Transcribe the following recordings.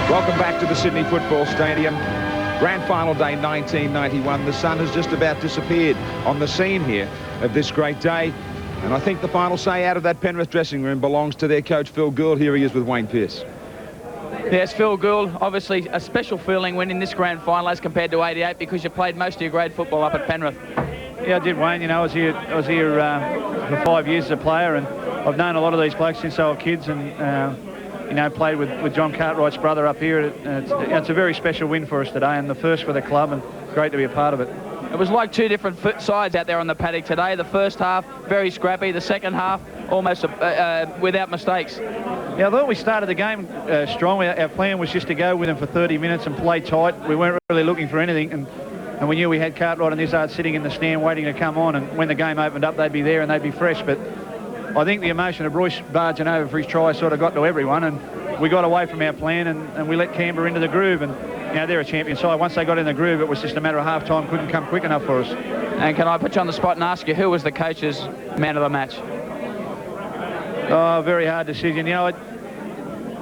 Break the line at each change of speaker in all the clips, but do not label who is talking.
Welcome back to the Sydney Football Stadium. Grand final day 1991. The sun has just about disappeared on the scene here of this great day. And I think the final say out of that Penrith dressing room belongs to their coach, Phil Gould. Here he is with Wayne Pearce.
Yes, Phil Gould, obviously a special feeling winning this grand final as compared to 88 because you played most of your grade football up at Penrith.
Yeah, I did, Wayne. You know, I was here for 5 years as a player, and I've known a lot of these blokes since they were kids, and you know, played with John Cartwright's brother up here. It's a very special win for us today, and the first for the club, and great to be a part of it.
It was like two different sides out there on the paddock today. The first half, very scrappy. The second half, almost without mistakes.
Yeah, I thought we started the game strong. Our plan was just to go with them for 30 minutes and play tight. We weren't really looking for anything, and we knew we had Cartwright and Izzard sitting in the stand waiting to come on, and when the game opened up, they'd be there and they'd be fresh. But I think the emotion of Royce barging over for his try sort of got to everyone, and we got away from our plan, and we let Canberra into the groove. And you know, they're a champion side. Once they got in the groove, it was just a matter of half-time. Couldn't come quick enough for us.
And can I put you on the spot and ask you, who was the coach's man of the match?
Oh, very hard decision. You know, I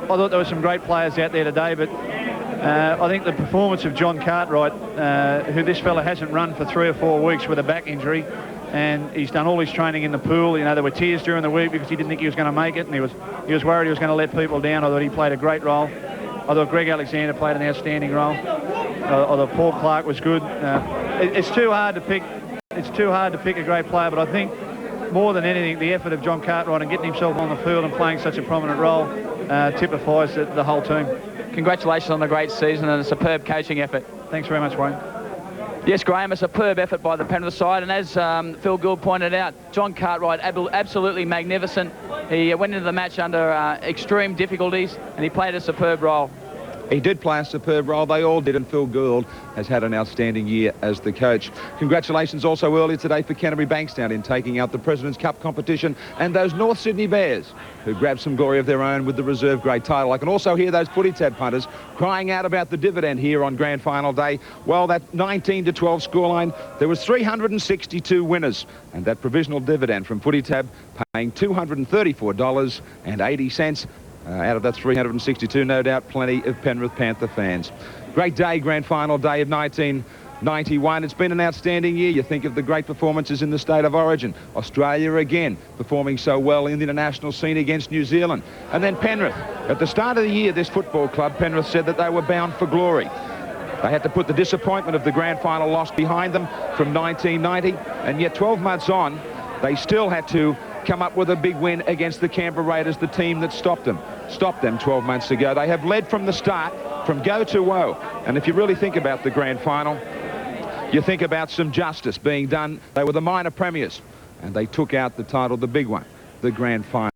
thought there were some great players out there today, but I think the performance of John Cartwright, who this fella hasn't run for 3 or 4 weeks with a back injury, and he's done all his training in the pool. You know, there were tears during the week because he didn't think he was going to make it, and he was worried he was going to let people down. I thought he played a great role. I thought Greg Alexander played an outstanding role. I thought Paul Clark was good. It's too hard to pick. It's too hard to pick a great player, but I think more than anything, the effort of John Cartwright and getting himself on the field and playing such a prominent role typifies the whole team.
Congratulations on the great season and a superb coaching effort.
Thanks very much, Wayne.
Yes, Graham, a superb effort by the Penrith side, and as Phil Gould pointed out, John Cartwright absolutely magnificent. He went into the match under extreme difficulties, and he played a superb role.
He did play a superb role. They all did, and Phil Gould has had an outstanding year as the coach. Congratulations also earlier today for Canterbury Bankstown in taking out the President's Cup competition, and those North Sydney Bears who grabbed some glory of their own with the reserve grade title. I can also hear those footy tab punters crying out about the dividend here on grand final day. Well, that 19-12 scoreline, there was 362 winners, and that provisional dividend from footy tab paying $234.80. Out of that 362, no doubt plenty of Penrith Panther fans. Great day, grand final day of 1991. It's been an outstanding year. You think of the great performances in the state of origin. Australia again performing so well in the international scene against New Zealand. And then Penrith. At the start of the year, this football club, Penrith, said that they were bound for glory. They had to put the disappointment of the grand final loss behind them from 1990, and yet 12 months on, they still had to come up with a big win against the Canberra Raiders, the team that stopped them 12 months ago. They have led from the start, from go to woe. And if you really think about the grand final, you think about some justice being done. They were the minor premiers, and they took out the title, the big one, the grand final.